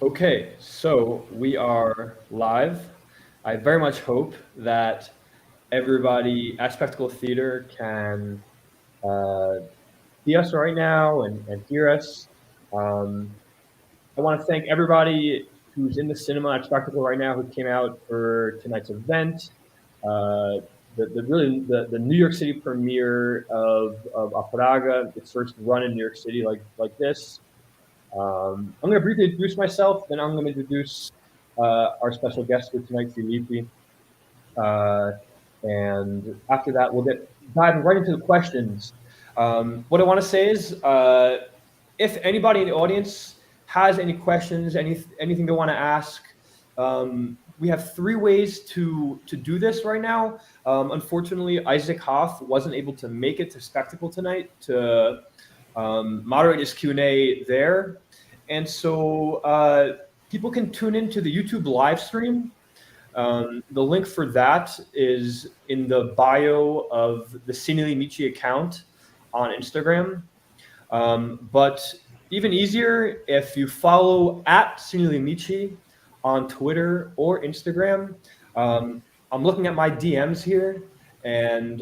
Okay, so we are live. I very much hope that everybody at Spectacle Theater can uh, see us right now and hear us. Um, I want to thank everybody who's in the cinema at Spectacle right now who came out for tonight's event. The New York City premiere of PRAGA, its first run in New York City like this. I'm going to briefly introduce myself, then I'm going to introduce our special guest for tonight, Filipe. Uh, and after that, we'll get diving right into the questions. What I want to say is, if anybody in the audience has any questions, anything they want to ask, we have three ways to do this right now. Unfortunately, Isaac Hoff wasn't able to make it to Spectacle tonight to moderate his Q&A there. And so people can tune into the YouTube live stream. The link for that is in the bio of the Cinelimite account on Instagram. But even easier, if you follow at Cinelimite on Twitter or Instagram, I'm looking at my DMs here, and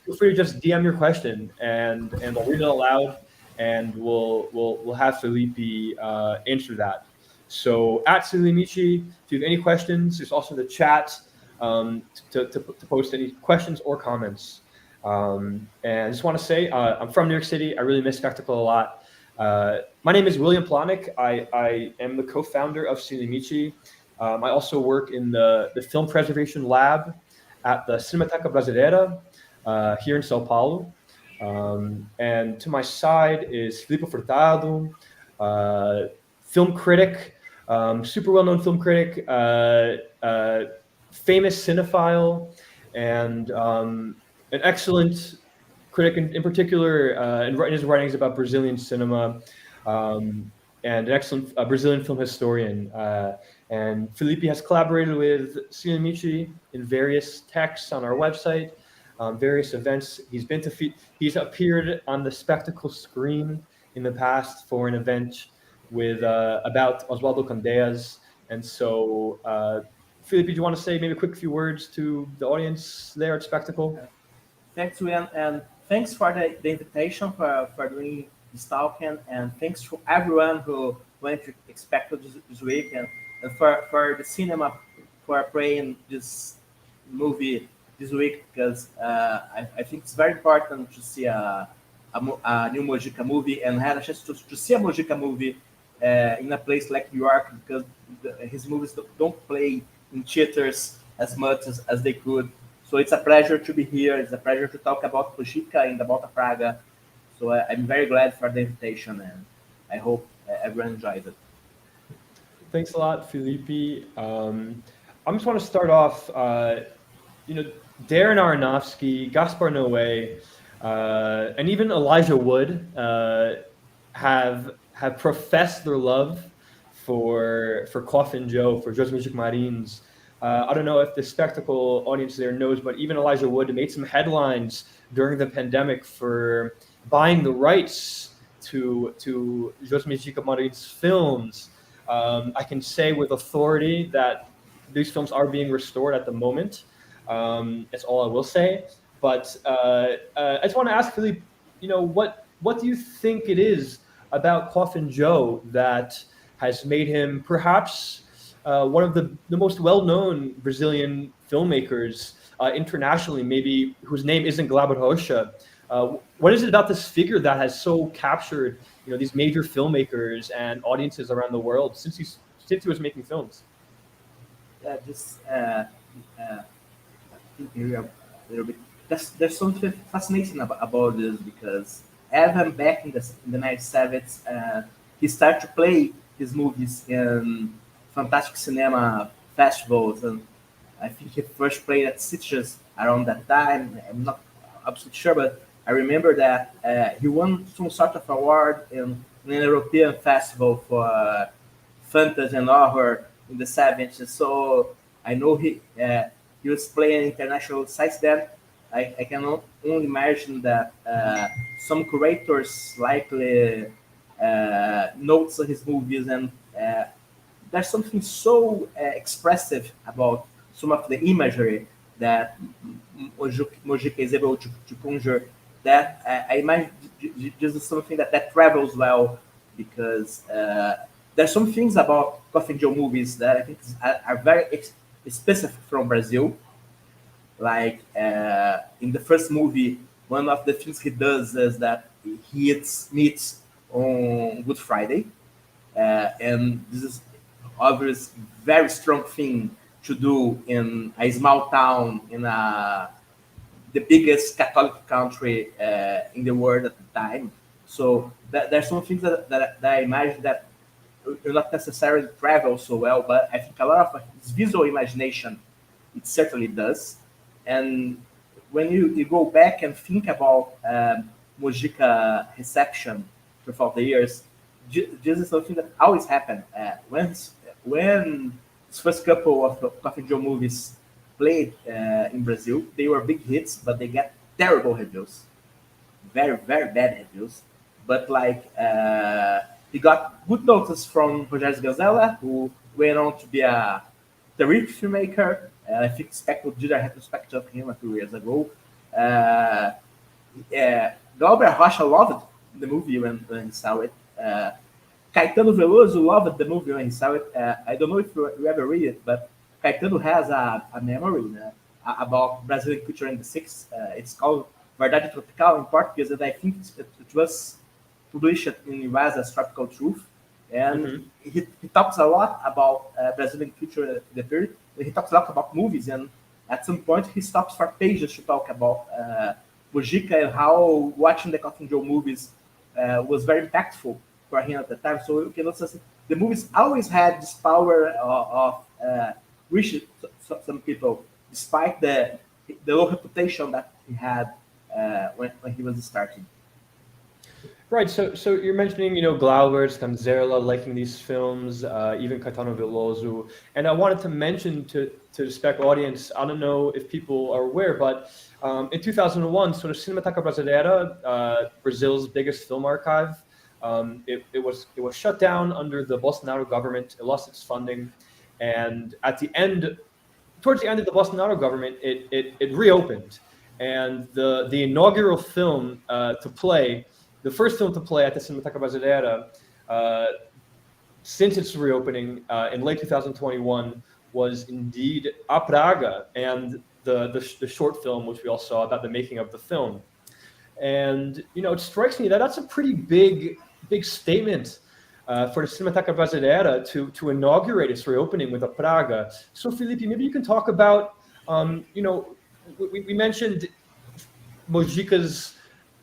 feel free to just DM your question, and I'll read it aloud, and we'll have Filipe answer that. So at Cinelimite, if you have any questions, there's also the chat to post any questions or comments. And I just want to say, I'm from New York City. I really miss Spectacle a lot. My name is William Plotnick. I am the co-founder of Cinelimite. I also work in the film preservation lab at the Cinemateca Brasileira here in Sao Paulo. And to my side is Filipe Furtado, film critic, super well-known film critic, famous cinephile, and an excellent critic in particular in his writings about Brazilian cinema, and an excellent Brazilian film historian. And Filipe has collaborated with Cinelimite in various texts on our website, various events. He's appeared on the Spectacle screen in the past for an event with about Oswaldo Candeias. And so, Filipe, do you want to say maybe a quick few words to the audience there at Spectacle? Thanks, William, and thanks for the invitation for doing this talk, and thanks to everyone who went to expect this week, and for the cinema for playing this movie this week, because I think it's very important to see a new Mojica movie, and had a chance to see a Mojica movie in a place like New York, because his movies don't play in theaters as much as they could. So it's a pleasure to be here. It's a pleasure to talk about Mojica and about PRAGA. So I'm very glad for the invitation, and I hope everyone enjoys it. Thanks a lot, Filipe. I just want to start off, Darren Aronofsky, Gaspar Noé, and even Elijah Wood have professed their love for Coffin Joe, for José Magic Marins. I don't know if the Spectacle audience there knows, but even Elijah Wood made some headlines during the pandemic for buying the rights to José Magic Marins films. I can say with authority that these films are being restored at the moment. That's all I will say. But I just want to ask Filipe, what do you think it is about Coffin Joe that has made him perhaps one of the most well-known Brazilian filmmakers internationally, maybe whose name isn't Glauber Rocha? What is it about this figure that has so captured, these major filmmakers and audiences around the world since he was making films? Just thinking a little bit. There's something fascinating about this, because even back in the 1970s, he started to play his movies in fantastic cinema festivals, and I think he first played at Sitges around that time. I'm not absolutely sure, but I remember that he won some sort of award in an European festival for fantasy and horror in the 70s. So I know he was playing international sites then. I can only imagine that some curators likely notes his movies and there's something so expressive about some of the imagery that Mojica is able to conjure that I imagine this is something that travels well because there's some things about Coffin Joe movies that I think are very specific from Brazil. Like in the first movie, one of the things he does is that he eats meat on Good Friday, and this is obvious very strong thing to do in a small town in the biggest Catholic country in the world at the time. So there's some things that I imagine that will not necessarily travel so well, but I think a lot of his visual imagination, it certainly does. And when you go back and think about Mojica reception throughout the years, this is something that always happened. When his first couple of Coffee Joe movies played in Brazil, they were big hits, but they get terrible reviews, very very bad reviews. But like he got good notice from Rogério Gazella, who went on to be a terrific filmmaker. I think Spectre did a retrospective of him a few years ago. Glauber Rocha loved the movie when he saw it. Caetano Veloso loved the movie when he saw it. I don't know if you ever read it, but Caetano has a memory about Brazilian culture in the 60s. It's called Verdade Tropical in Portuguese, and I think it was published in Iwasa's Tropical Truth. And he talks a lot about Brazilian culture in the period. He talks a lot about movies, and at some point he stops for pages to talk about Mojica and how watching the Coffin Joe movies was very impactful for him at the time. So you can also see the movies always had this power of reaching some people, despite the low reputation that he had when he was starting. Right. So you're mentioning, Glauber, Scanzerla liking these films, even Caetano Veloso. And I wanted to mention to the spec audience, I don't know if people are aware, but in 2001, sort of Cinemateca Brasileira, Brazil's biggest film archive, it was shut down under the Bolsonaro government. It lost its funding. And towards the end of the Bolsonaro government, it reopened. And the inaugural film to play, the first film to play at the Cinemateca Brasileira since its reopening in late 2021 was indeed A Praga, and the short film which we all saw about the making of the film. And it strikes me that that's a pretty big statement for the Cinemateca Brasileira to inaugurate its reopening with A Praga. So Filipe, maybe you can talk about we mentioned Mojica's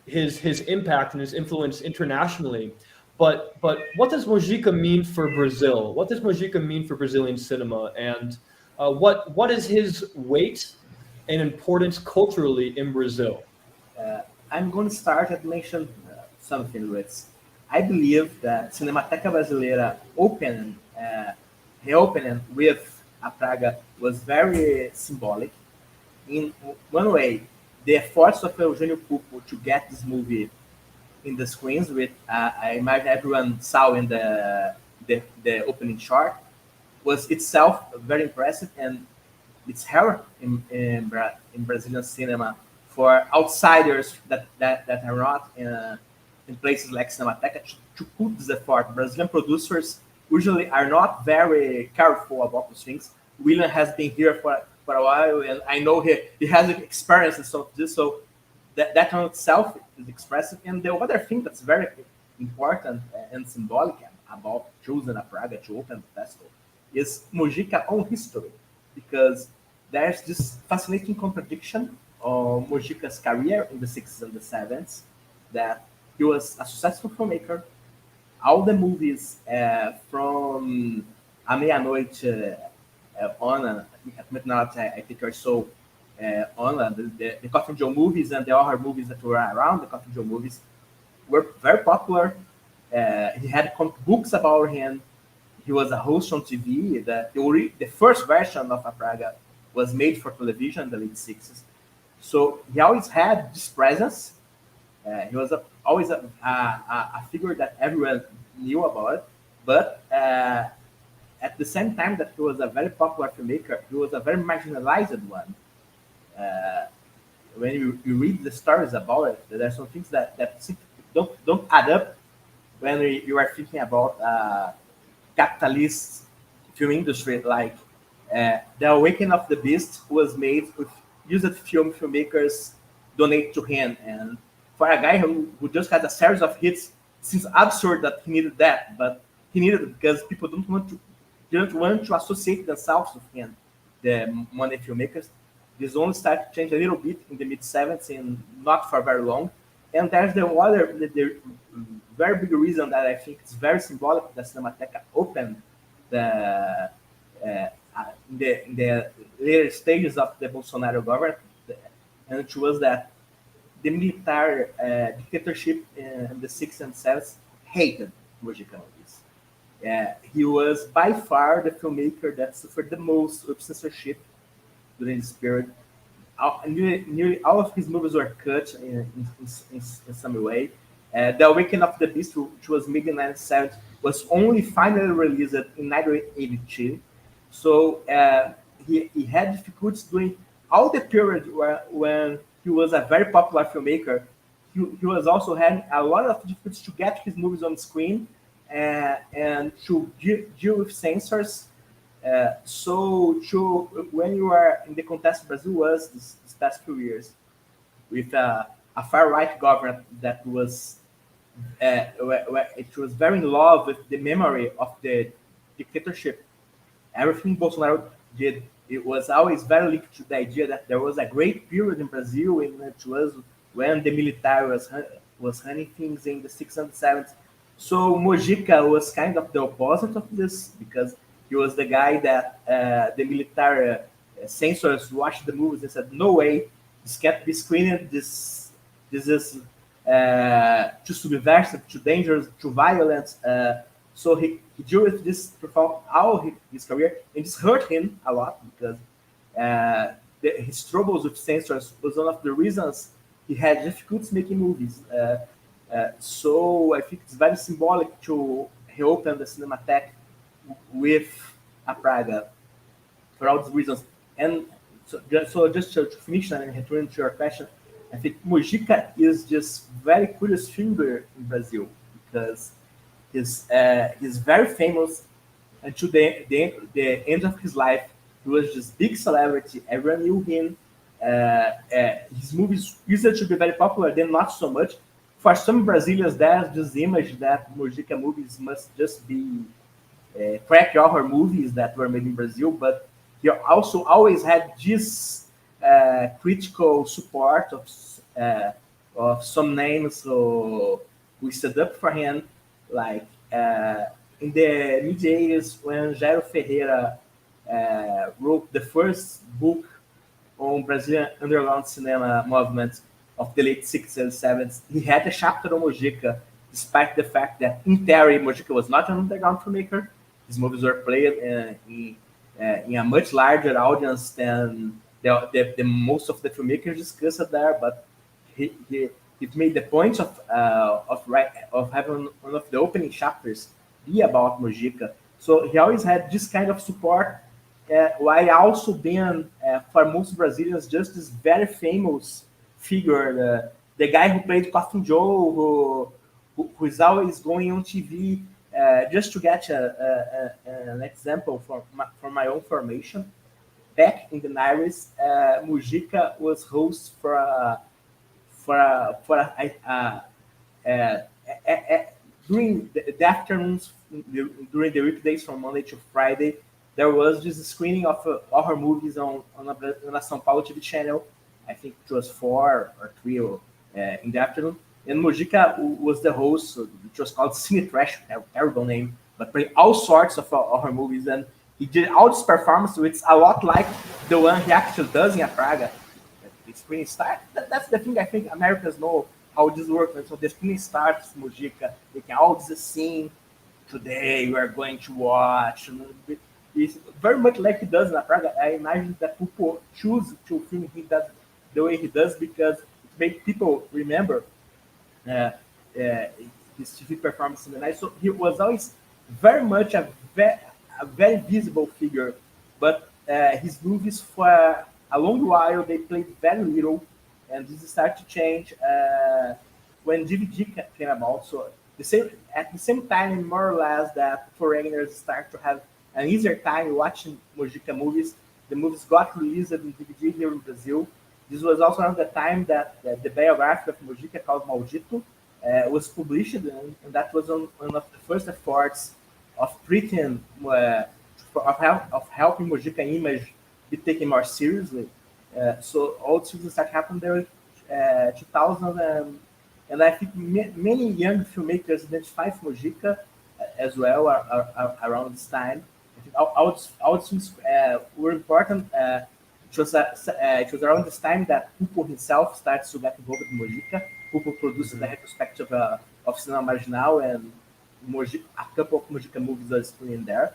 his impact and his influence internationally, but what does Mojica mean for Brazil? What does Mojica mean for Brazilian cinema, and what is his weight and importance culturally in Brazil? I'm going to start and mention something, Luis. I believe that Cinemateca Brasileira reopening with A Praga was very symbolic. In one way, the efforts of Eugênio Pupo to get this movie in the screens, with I imagine everyone saw in the opening shot, was itself very impressive, and it's rare in Brazilian cinema for outsiders that are not in places like Cinemateca to put this effort. Brazilian producers usually are not very careful about those things. William has been here for a while, and I know he has experience of this, so that on itself is expressive. And the other thing that's very important and symbolic about choosing A Praga to open the festival is Mojica's own history, because there's this fascinating contradiction of Mojica's career in the 60s and the 70s, that he was a successful filmmaker. All the movies from A Meia-Noite on, at midnight, I think, or so, on the Coffin Joe movies and the other movies that were around the Coffin Joe movies were very popular. He had comic books about him. He was a host on TV. The first version of A Praga was made for television in the late 60s. So he always had this presence. He was always a figure that everyone knew about. But at the same time that he was a very popular filmmaker, he was a very marginalized one. Uh, when you read the stories about it, there are some things that don't add up when you are thinking about capitalist film industry. Like the Awakening of the Beast was made with used filmmakers donate to him, and for a guy who just had a series of hits, it seems absurd that he needed that, but he needed it because people didn't want to associate themselves with him. The money filmmakers. This only started to change a little bit in the mid 70s and not for very long. And there's the very big reason that I think it's very symbolic that Cinemateca opened the in the later stages of the Bolsonaro government, and it was that the military dictatorship in the 60s and 70s hated Mojica movies. He was by far the filmmaker that suffered the most with censorship during this period. Nearly all of his movies were cut in some way. The Awakening of the Beast, which was made in 1970, was only finally released in 1982. So he had difficulties during all the period when he was a very popular filmmaker. He was also having a lot of difficulties to get his movies on screen and to deal with censors. So when you are in the contest Brazil was this past few years with a far right government that was it was very in love with the memory of the dictatorship. Everything Bolsonaro did, it was always very linked to the idea that there was a great period in Brazil, and it was when the military was running things in the 60s and 70s. So Mojica was kind of the opposite of this because he was the guy that the military censors watched the movies and said, "No way, this can't be screened. This is too subversive, too dangerous, too violent." So he dealt with this throughout all his career, and this hurt him a lot because his troubles with censors was one of the reasons he had difficulties making movies. So I think it's very symbolic to reopen the Cinematheque with a PRAGA for all these reasons. And so just to finish and return to your question, I think Mojica is just very curious figure in Brazil because he's very famous, and to the end of his life, he was just big celebrity. Everyone knew him. His movies used to be very popular, then not so much. For some Brazilians, there's this image that Mojica movies must just be crack horror movies that were made in Brazil, but he also always had this critical support of some names who stood up for him, like in the mid-80s when Jairo Ferreira wrote the first book on Brazilian underground cinema movement of the late 60s and 70s. He had a chapter on Mojica, despite the fact that in theory Mojica was not an underground filmmaker. His movies were played in a much larger audience than the most of the filmmakers discussed there, but he made the point of having one of the opening chapters be about Mojica. So he always had this kind of support, while also being for most Brazilians just this very famous figure, the guy who played Coffin Joe, who is always going on TV. Just to get an example from my own formation, back in the 90s, Mojica was host during the afternoons, during the weekdays from Monday to Friday. There was this screening of horror movies on a São Paulo TV channel. I think it was 4 or 3 in the afternoon. And Mojica was the host, which was called Cine Trash, a terrible name, but played all sorts of horror movies. And he did all this performance, which is a lot like the one he actually does in a PRAGA. The screening starts. That's the thing I think Americans know how this works. And so the screening starts, Mojica, making all this scene. Today we are going to watch. It's very much like he does in a PRAGA. I imagine that people choose to film him the way he does because it makes people remember his TV performance in the night. So he was always very much a a very visible figure, but his movies for a long while they played very little, and this started to change when DVD came about. So at the same time, more or less, that foreigners start to have an easier time watching Mojica movies. The movies got released in DVD here in Brazil. This was also around the time that the biography of Mojica called Maldito was published, and that was one of the first efforts of treating, of helping Mojica image be taken more seriously. So all things that happened there, 2000, and I think many young filmmakers identify Mojica as well around this time. I think all things were important. It was around this time that Pupo himself started to get involved in Mojica. Pupo produced the retrospective of Cinema Marginal, and a couple of Mojica movies are still in there.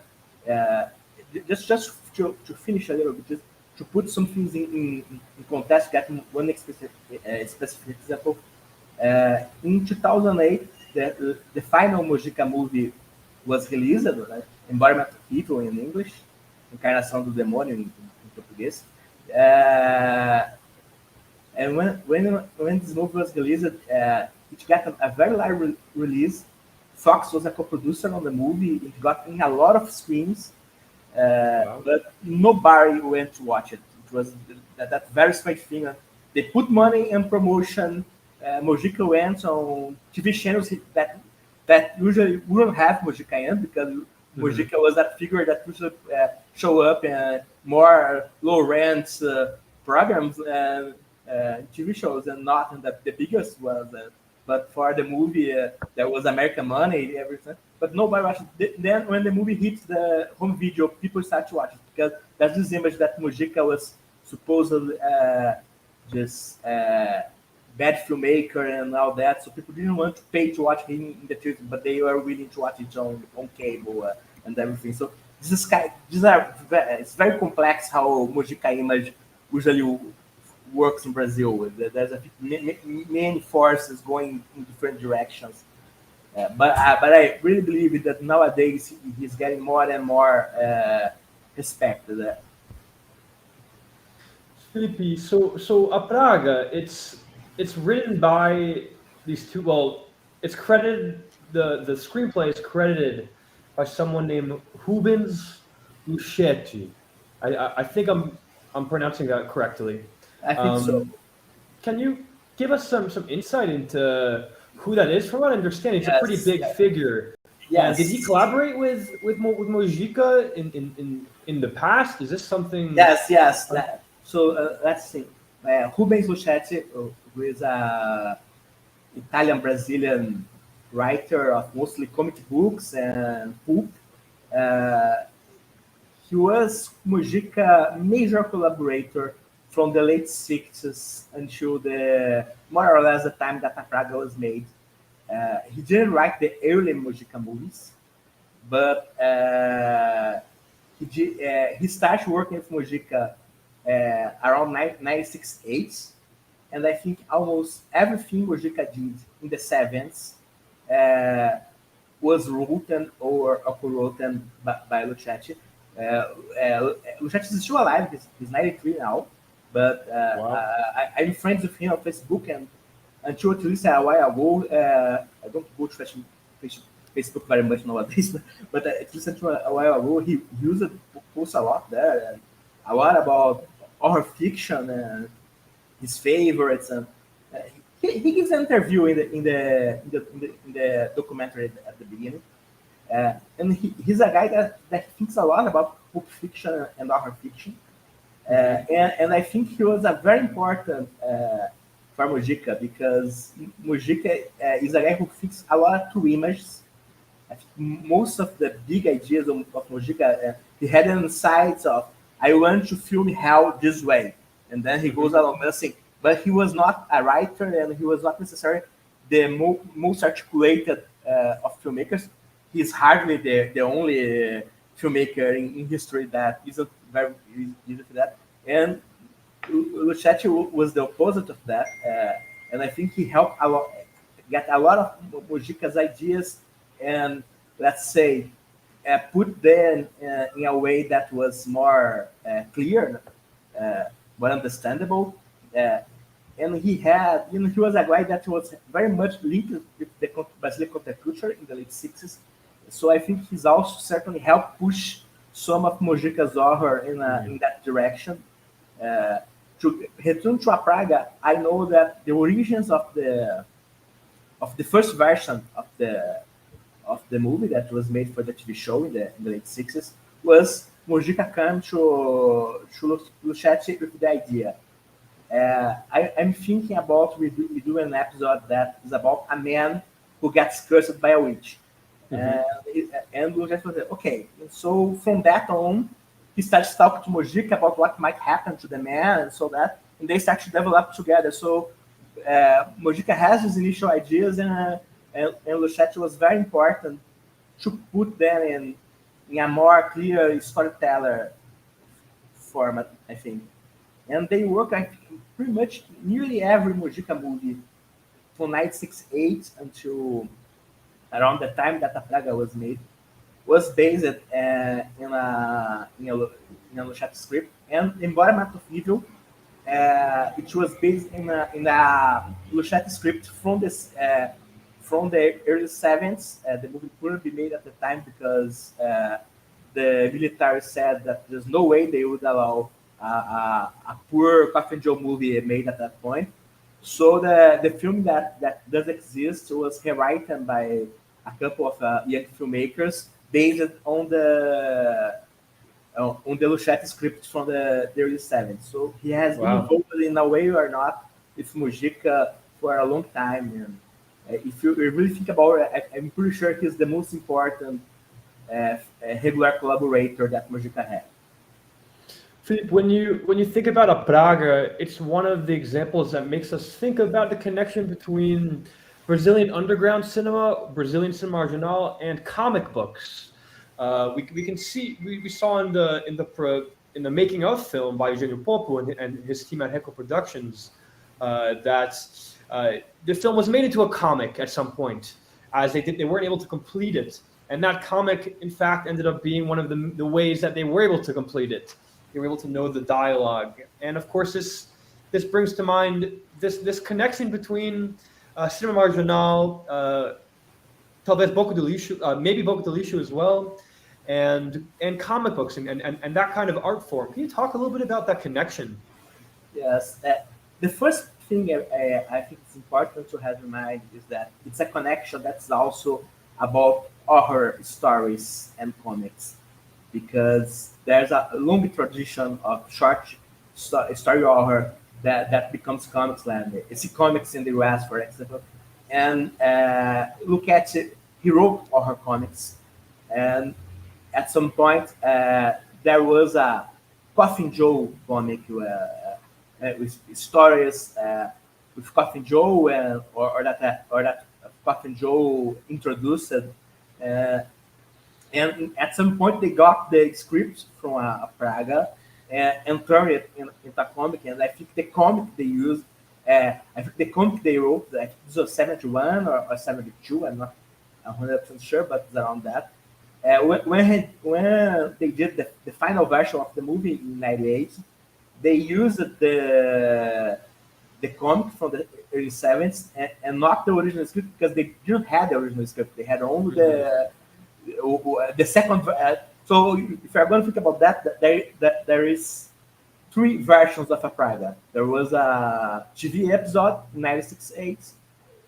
Just to finish a little bit, just to put some things in context, get one specific example. In 2008, the final Mojica movie was released, right? Embodiment of Evil in English, Encarnação do Demônio em português. And when this movie was released, it got a very large release. Fox was a co-producer on the movie. It got in a lot of screens, wow. But nobody went to watch it. It was that very strange thing. They put money in promotion. Mojica went on TV channels that usually wouldn't have Mojica in, because Mojica was that figure that usually show up in more low-rent programs and TV shows, and not in the biggest ones. But for the movie, there was American money, everything. But nobody watched it. Then when the movie hits the home video, people start to watch it, because there's this image that Mojica was supposedly just bad filmmaker and all that. So people didn't want to pay to watch him in the theater, but they were willing to watch it on cable and everything. So it's very complex how Mojica image usually works in Brazil. There's many forces going in different directions. But I really believe that nowadays he's getting more and more respected. Filipe, so A Praga, it's written by these two. Well, it's credited. The screenplay is credited by someone named Rubens Luchetti. I think I'm pronouncing that correctly. I think so. Can you give us some insight into who that is? From what I understand, it's a pretty big figure. Yes. Did he collaborate with Mojica in the past? Is this something? Yes. So let's see. Rubens Luchetti, who is a Italian-Brazilian writer of mostly comic books and pulp. He was Mojica major collaborator from the late 60s until the more or less the time that A Praga was made. He didn't write the early Mojica movies, but he started working with Mojica around 96-8, and I think almost everything Mojica did in the 70s was written or co-written by Luchetti. Luchetti is still alive. He's 93 now, but I'm friends with him on Facebook, and until at least a while ago, I don't go to Facebook very much nowadays, but at least until a while ago, he used to post a lot there, and a lot about horror fiction and his favorites. And he gives an interview in the documentary at the beginning, and he's a guy that thinks a lot about pulp fiction and horror fiction, and I think he was a very important for Mojica, because Mojica is a guy who thinks a lot through images. I think most of the big ideas of Mojica, he had insights of, I want to film hell this way, and then he goes along saying, but he was not a writer, and he was not necessarily the most articulated of filmmakers. He's hardly the only filmmaker in history that isn't very easy for that. And Luchetti was the opposite of that, and I think he helped a lot, get a lot of Mojica's ideas, and let's say put them in a way that was more clear, more understandable. And he was a guy that was very much linked with the Brazilian counterculture in the late 60s. So I think he's also certainly helped push some of Mojica's horror in that direction. To return to a Praga, I know that the origins of the first version of the movie that was made for the TV show in the late 60s was Mojica come to Luchetti with the idea. I'm thinking about we do an episode that is about a man who gets cursed by a witch. And Luchetti was like, okay, so from that on, he starts talking to Mojica about what might happen to the man, and they start to develop together. So Mojica has his initial ideas, and Luchetti was very important to put them in a more clear storyteller format, I think. And they work, I think, pretty much nearly every Mojica movie from 1968 until around the time that the Praga was made, was based in a Luchetti script. And Embodiment of Evil, it was based in a Luchetti script from the early 70s. The movie couldn't be made at the time because the military said that there's no way they would allow a poor Coffin Joe movie made at that point. So the film that does exist was rewritten by a couple of young filmmakers based on the Luchetti script from the early 70s. So he has been involved in a way or not with Mojica for a long time. And if you really think about it, I'm pretty sure he's the most important regular collaborator that Mojica had. Filipe, when you think about a Praga, it's one of the examples that makes us think about the connection between Brazilian underground cinema, Brazilian cinema marginal, and comic books. We can see we saw in the making of film by Eugênio Popo and his team at Heco Productions that the film was made into a comic at some point, as they weren't able to complete it, and that comic in fact ended up being one of the ways that they were able to complete it. They were able to know the dialogue, and of course this brings to mind this connection between cinema marginal, talvez pouco de lixo, maybe pouco de lixo as well, and comic books and that kind of art form. Can you talk a little bit about that connection? Yes, the first thing I think it's important to have in mind is that it's a connection that's also about horror stories and comics, because there's a long tradition of short story horror that becomes comics land. You see comics in the US, for example, and look at it, he wrote horror comics, and at some point there was a Coffin Joe comic with stories with Coffin Joe or that Coffin Joe introduced. And at some point they got the script from a Praga and turned it into a comic. And I think the comic they used, I think the comic they wrote, I think this was 71 or 72, I'm not 100% sure, but it's around that. When they did the final version of the movie in 98, they used the comic from the early 70s and not the original script, because they didn't have the original script. They had only the second. So if you're going to think about that, there is 3 versions of a Praga. There was a TV episode in 1968.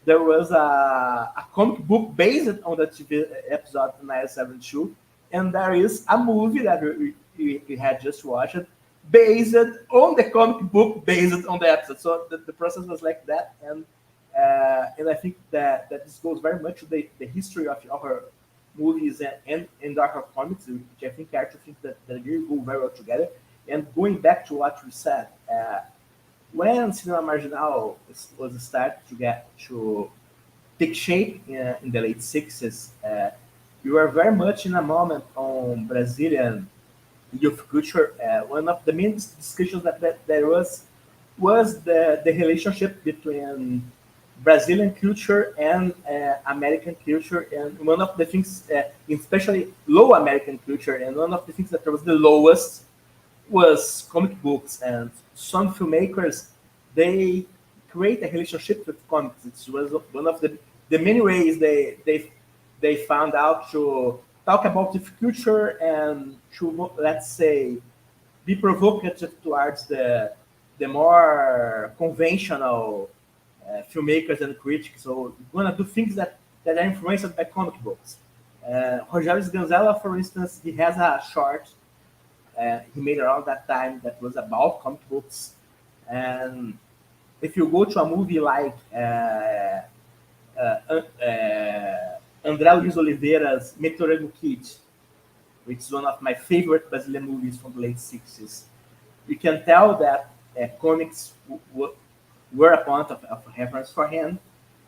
There was a comic book based on the TV episode in 1972. And there is a movie that we had just watched based on the comic book based on the episode. So the process was like that. And I think that this goes very much to the history of our movies and our comics, which I think I actually think that really go very well together. And going back to what we said, when cinema marginal was started to take shape in the late 60s, we were very much in a moment on Brazilian youth culture. One of the main discussions that there was the relationship between Brazilian culture and American culture, and one of the things, especially low American culture, and one of the things that was the lowest was comic books. And some filmmakers, they create a relationship with comics. It was one of the many ways they found out to talk about the future and to, let's say, be provocative towards the more conventional filmmakers and critics. So we're gonna do things that are influenced by comic books. Rogério Sganzella, for instance, he has a short he made around that time that was about comic books. And if you go to a movie like André Luiz Oliveira's Meteorego Kid, which is one of my favorite Brazilian movies from the late 60s, you can tell that comics were a point of reference for him.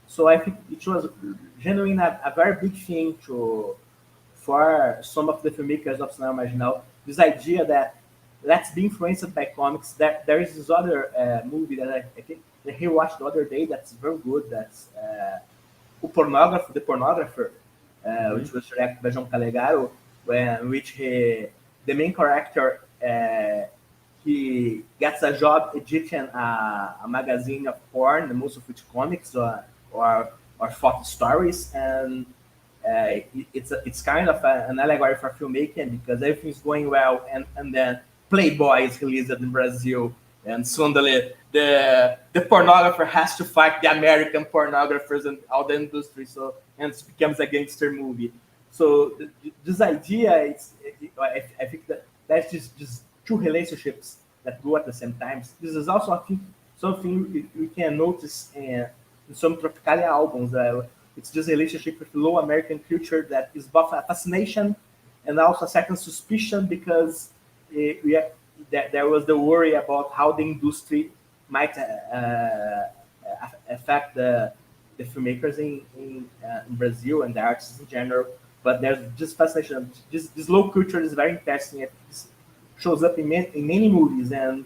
So I think it was genuinely a very big thing for some of the filmmakers of cinema marginal. This idea that let's be influenced by comics. There is this other movie that I think I rewatched the other day that's very good. That's The Pornographer, which was directed by João Calegaro, which the main character he gets a job editing a magazine of porn, most of which comics or photo stories, and it's kind of an allegory for filmmaking because everything's going well, and then Playboy is released in Brazil, and suddenly the pornographer has to fight the American pornographers and all the industry, and it becomes a gangster movie. So this idea, I think that there's just two relationships that go at the same time. This is also, I think, something we can notice in some Tropicalia albums. It's this relationship with low American culture that is both a fascination and also a certain suspicion, because there was the worry about how the industry might affect the filmmakers in Brazil and the artists in general. But there's just fascination. This low culture is very interesting. It shows up in many movies, and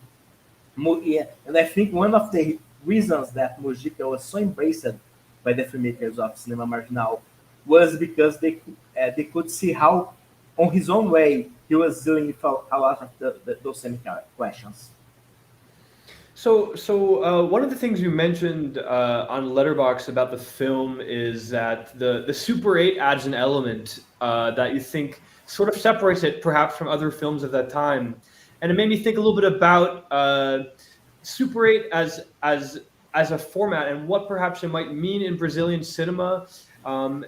I think one of the reasons that Mojica was so embraced by the filmmakers of cinema marginal was because they could see how, on his own way, he was dealing with a lot of those same questions. So one of the things you mentioned on Letterboxd about the film is that the Super 8 adds an element that you think sort of separates it perhaps from other films of that time, and it made me think a little bit about Super 8 as a format and what perhaps it might mean in Brazilian cinema, and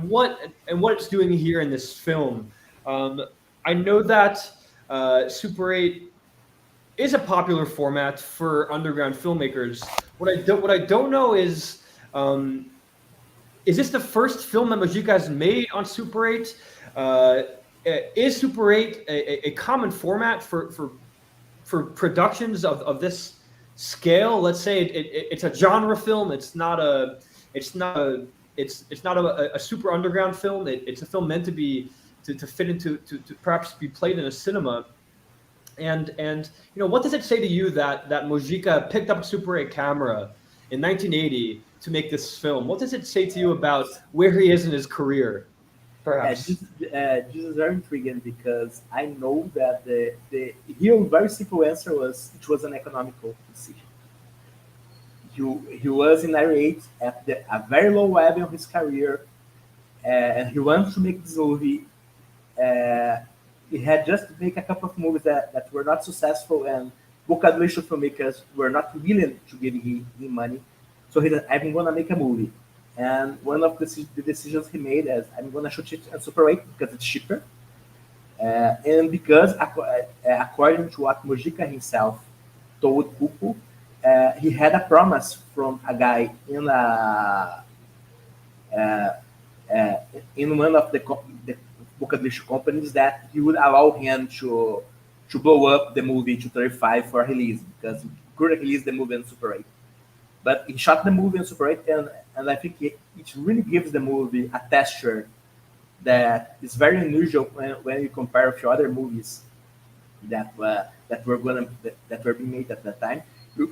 what it's doing here in this film. I know that Super 8 is a popular format for underground filmmakers. What I don't know is this the first film that Mojica has made on Super 8? Is Super 8 a common format for productions of this scale? Let's say it's a genre film. It's not a super underground film. It's a film meant to fit into to perhaps be played in a cinema. And what does it say to you that Mojica picked up a Super 8 camera in 1980 to make this film? What does it say to you about where he is in his career? Perhaps. This is very intriguing because I know that the real very simple answer was it was an economical decision. He was in 98 at a very low level of his career, and he wanted to make this movie. He had just to make a couple of movies that were not successful, and Boca do Lixo filmmakers were not willing to give him money. So he said, I'm going to make a movie. And one of the decisions he made is, I'm going to shoot it on Super 8 because it's cheaper. And because, according to what Mojica himself told Pupo, he had a promise from a guy in one of the Boca do Lixo companies that he would allow him to blow up the movie to 35 for release, because he couldn't release the movie on Super 8. But he shot the movie on Super 8, and I think it really gives the movie a texture that is very unusual when you compare with other movies that were being made at that time.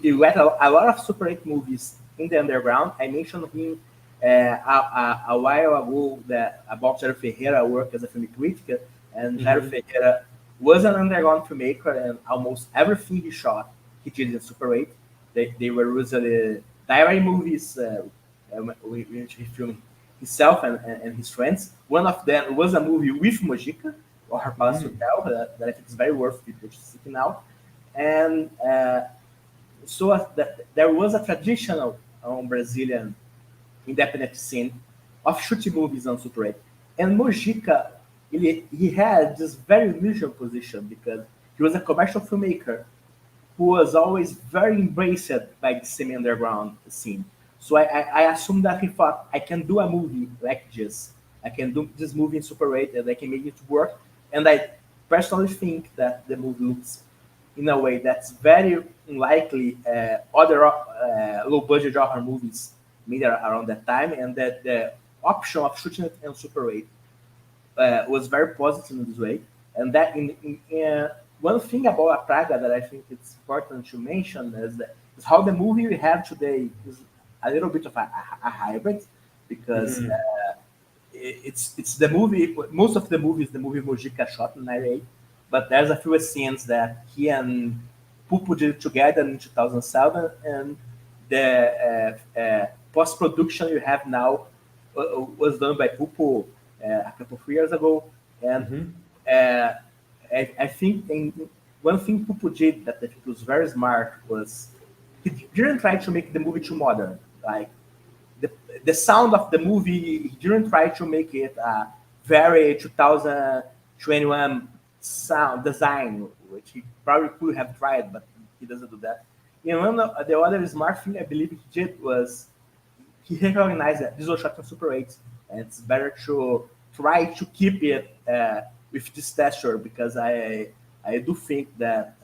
You had a lot of Super 8 movies in the underground. I mentioned him a while ago that about Jairo Ferreira work as a film critic, and Jairo Ferreira was an underground filmmaker, and almost everything he shot, he did in Super 8. They were usually diary movies, which he filmed himself and his friends. One of them was a movie with Mojica, or Her Palace Hotel, that I think is very worth people seeking out. And so there was a traditional Brazilian independent scene of shooting movies on Super 8. And Mojica, he had this very unusual position because he was a commercial filmmaker who was always very embraced by the semi-underground scene. So I assumed that he thought, I can do a movie like this. I can do this movie in Super 8 and I can make it work. And I personally think that the movie looks in a way that's very unlikely other low-budget horror movies made around that time, and that the option of shooting it in Super 8 was very positive in this way. And that one thing about PRAGA that I think it's important to mention is how the movie we have today is a little bit of a hybrid, because it's the movie. Most of the movie is the movie Mojica shot in '98, but there's a few scenes that he and Pupo did together in 2007, and the post-production you have now was done by Pupo a couple of years ago, and I think one thing Pupo did that I think was very smart was he didn't try to make the movie too modern. Like the sound of the movie, he didn't try to make it a very 2021 sound design, which he probably could have tried, but he doesn't do that. And one of the other smart thing I believe he did was he recognized that this was shot on Super 8, and it's better to try to keep it with this texture, because I do think that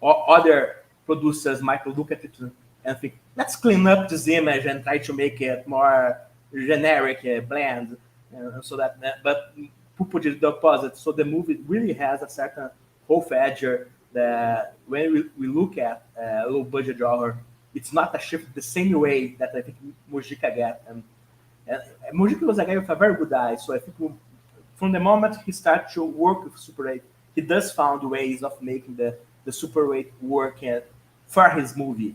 other producers might look at it and think, let's clean up this image and try to make it more generic, bland, so that. But Pupo did the opposite. So the movie really has a certain half edger that when we look at low budget horror, it's not a shift the same way that I think Mojica get. And Mojica was a guy with a very good eye. So I think from the moment he started to work with Super 8, he does found ways of making the Super 8 work for his movie.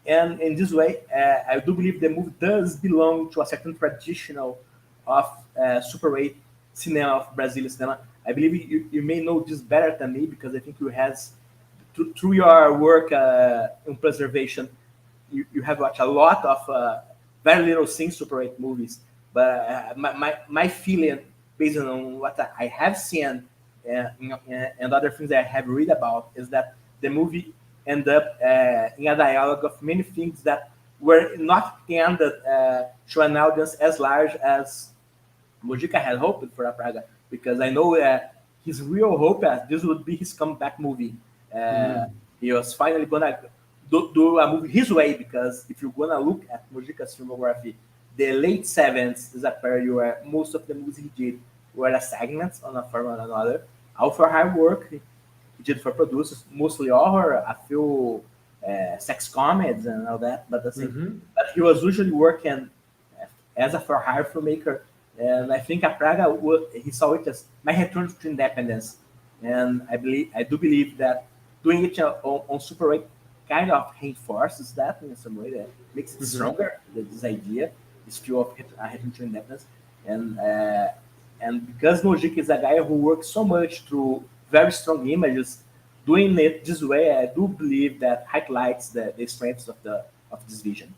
And in this way, I do believe the movie does belong to a certain traditional of Super 8 cinema, of Brazilian cinema. I believe you may know this better than me, because I think you has, through your work in preservation, you have watched a lot of very little seen Super 8 movies. But my feeling, based on what I have seen and other things that I have read about, is that the movie end up in a dialogue of many things that were not intended to an audience as large as Mojica had hoped for a PRAGA, because I know his real hope this would be his comeback movie. He was finally gonna do a movie his way, because if you're gonna look at Mojica's filmography, the late 70s is a period where most of the movies he did were segments on a form or another. All for hard work he did for producers, mostly horror, a few sex comedies and all that. But but he was usually working as a for hire filmmaker. And I think a PRAGA he saw it as my return to independence. And I do believe that doing it on Super 8 kind of reinforces that in some way, that makes it stronger, this idea, this feel of a return to independence. And because Mojica is a guy who works so much through very strong images, doing it this way, I do believe that highlights the strengths of this vision.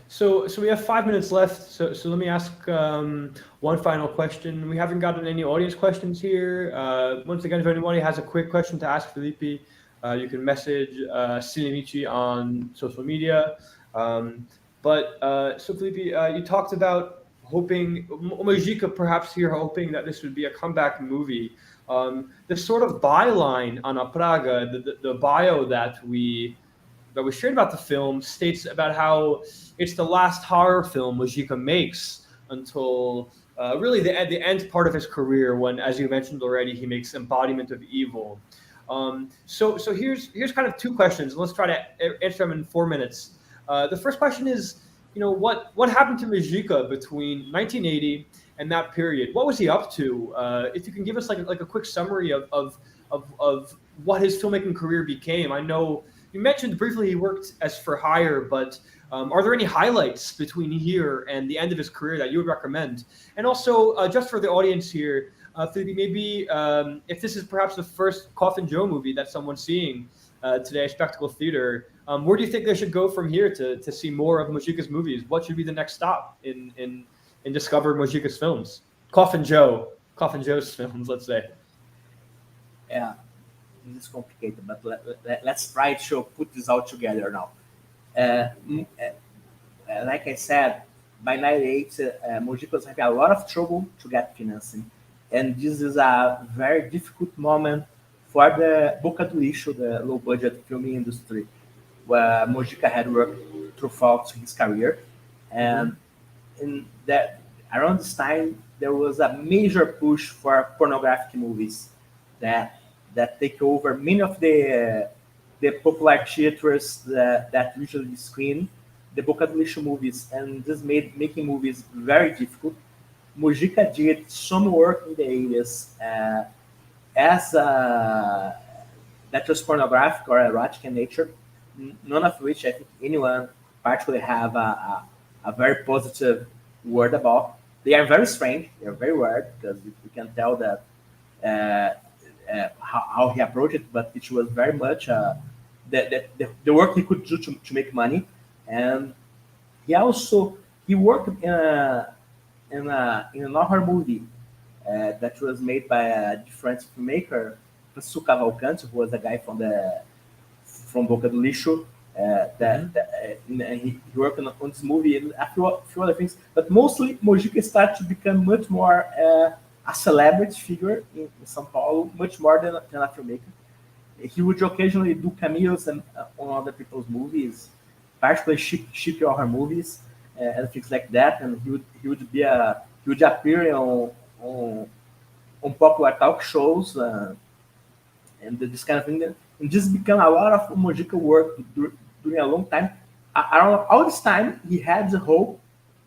So we have 5 minutes left. So let me ask one final question. We haven't gotten any audience questions here. Once again, if anybody has a quick question to ask Filipe, you can message Cinelimite on social media. So Filipe, you talked about hoping, Mojica perhaps here hoping that this would be a comeback movie. The sort of byline on a PRAGA, the bio that we shared about the film, states about how it's the last horror film Mojica makes until really the end part of his career, when, as you mentioned already, he makes Embodiment of Evil. So here's kind of two questions. Let's try to answer them in 4 minutes. The first question is, what happened to Mojica between 1980 and that period? What was he up to? If you can give us like a quick summary of what his filmmaking career became. I know you mentioned briefly he worked as for hire, but are there any highlights between here and the end of his career that you would recommend? And also, just for the audience here, Filipe, maybe if this is perhaps the first Coffin Joe movie that someone's seeing today at Spectacle Theater, where do you think they should go from here to see more of Mojica's movies? What should be the next stop in discovering Mojica's films? Coffin Joe's films, let's say. Yeah, this is complicated, but let's try to put this all together now. Like I said, by 98, Mojica was having a lot of trouble to get financing. And this is a very difficult moment for the Boca do Lixo, the low-budget filming industry, where Mojica had worked throughout his career. And in that, around this time, there was a major push for pornographic movies that take over many of the popular theaters that usually screen the Boca do Lixo movies, and this made making movies very difficult. Mojica did some work in the 80s as that was pornographic or erotic in nature, none of which I think anyone particularly have a very positive word about. They are very strange, they are very weird, because you can tell that how he approached it, but it was very much the work he could do to make money. And he worked in an horror movie that was made by a different filmmaker, Francisco Cavalcante, who was a guy from Boca do Lixo. He worked on this movie and a few other things, but mostly Mojica started to become much more a celebrity figure in São Paulo, much more than a filmmaker. He would occasionally do cameos on other people's movies, particularly cheap horror movies and things like that. And he would appear on popular talk shows and this kind of thing. And this became a lot of Mojica work during a long time. Around all this time, he had the hope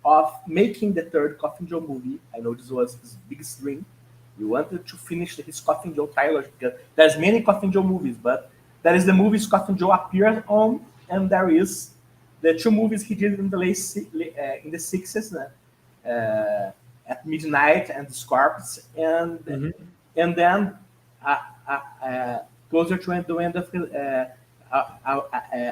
of making the third Coffin Joe movie. I know this was his biggest dream. He wanted to finish his Coffin Joe trilogy, because there's many Coffin Joe movies, but there is the movies Coffin Joe appeared on, and there is the two movies he did in the in the 60s, at Midnight and The Scorps, and then closer to the end of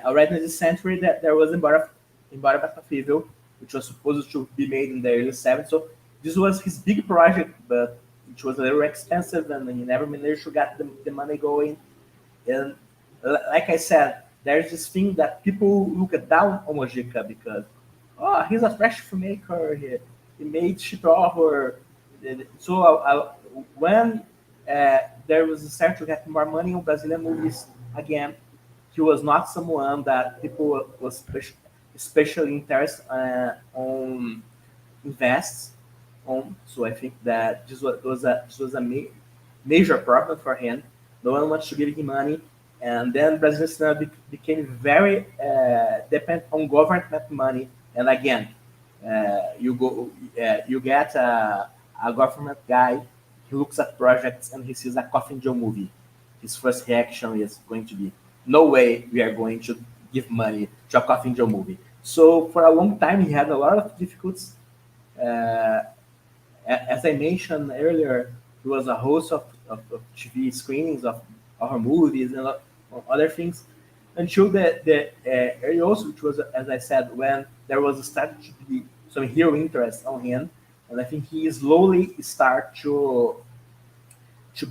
already in this century, that there was Embora of Evil, which was supposed to be made in the early 70s. So this was his big project, but it was a little expensive, and he never managed to get the money going. And like I said, there's this thing that people look down on Mojica because, he's a fresh filmmaker, he made cheap horror. So when there was a start to get more money on Brazilian movies again, he was not someone that people was especially interested on invest on. So I think that this was a major problem for him. No one wants to give him money. And then Brazilian cinema became very dependent on government money. And again, you get a government guy, he looks at projects and he sees a Coffin Joe movie. His first reaction is going to be, no way we are going to give money to a Coffin Joe movie. So for a long time, he had a lot of difficulties. As I mentioned earlier, he was a host of TV screenings of horror movies and other things, until the early also, which was, as I said, when there was started to be some hero interest on him, and I think he slowly start to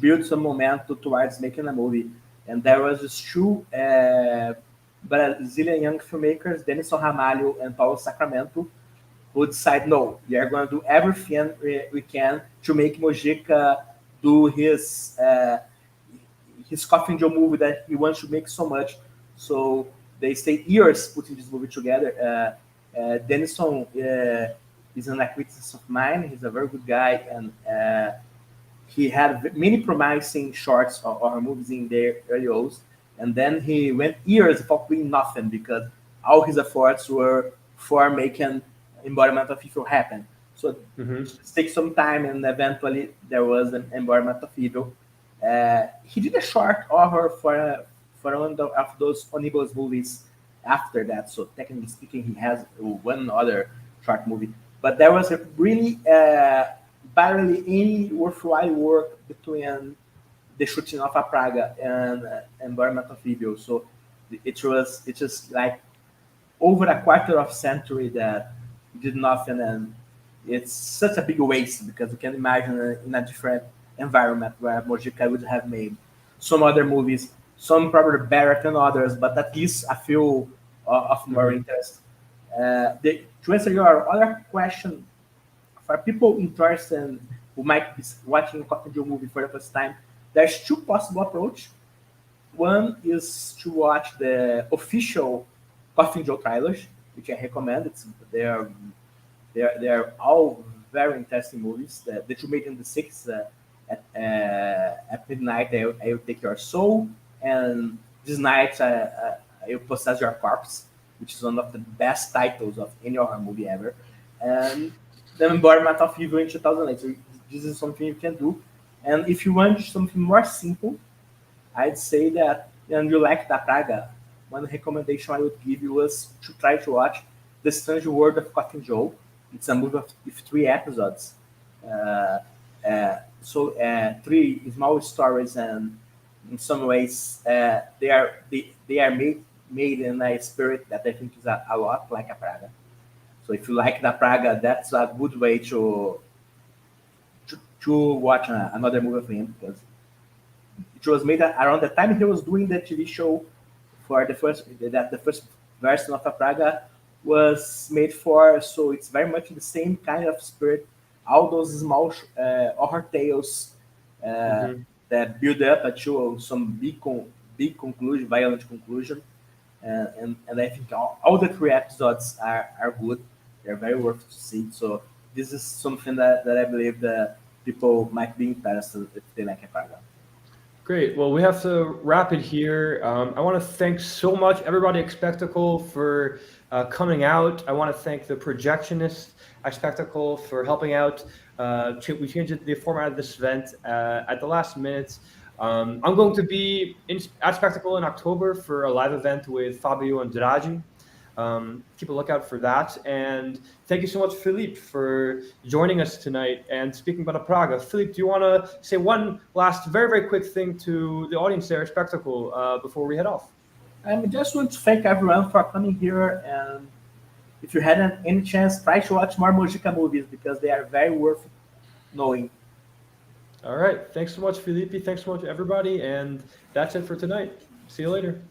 build some momentum towards making a movie. And there was these two Brazilian young filmmakers, Denison Ramalho and Paulo Sacramento, who decide, no, we are going to do everything we can to make Mojica do his Coffin Joe movie that he wants to make so much. So they stayed years putting this movie together. Denison is an acquaintance of mine. He's a very good guy, and he had many promising shorts or movies in their early years. And then he went years without doing nothing because all his efforts were for making embodiment of evil happen. So it takes some time, and eventually there was an embodiment of evil. He did a short horror for one of those omnibus movies after that. So technically speaking, he has one other short movie. But there was a really barely any worthwhile work between the shooting of a Praga and Environment of Evil. So it just like over a quarter of century that did nothing, and it's such a big waste because you can imagine in a different environment where Mojica would have made some other movies, some probably better than others, but at least a few of more interest. To answer your other question, for people interested who might be watching a Coffin Joe movie for the first time, there's two possible approaches. One is to watch the official Coffin Joe trailers, which I recommend. They're all very interesting movies. The two made in the six at midnight I will take your soul, and this night I will possess your corpse, which is one of the best titles of any horror movie ever. And the Embodiment of Evil in 2008. So this is something you can do. And if you want something more simple, I'd say that, and you like the Praga, one recommendation I would give you was to try to watch The Strange World of Coffin Joe. It's a movie with 3 episodes. Three small stories, and in some ways they are made in a spirit that I think is a lot like a Praga. So if you like the Praga, that's a good way to watch another movie of him, because it was made around the time he was doing the TV show for the first version of a Praga was made for. So it's very much the same kind of spirit. All those small horror tales that build up to some big conclusion, violent conclusion. And I think all the 3 episodes are good. They're very worth to see. So this is something that I believe that people might be interested if they like a Praga. Great. Well, we have to wrap it here. I want to thank so much everybody at Spectacle for coming out. I want to thank the projectionists at Spectacle for helping out. We changed the format of this event at the last minute. I'm going to be at Spectacle in October for a live event with Fabio and Draghi. Keep a lookout for that. And thank you so much, Filipe, for joining us tonight and speaking about Praga. Filipe, do you want to say one last very, very quick thing to the audience there at Spectacle before we head off? I just want to thank everyone for coming here, and if you had any chance, try to watch more Mojica movies because they are very worth knowing. All right. Thanks so much, Filipe. Thanks so much, everybody. And that's it for tonight. See you later.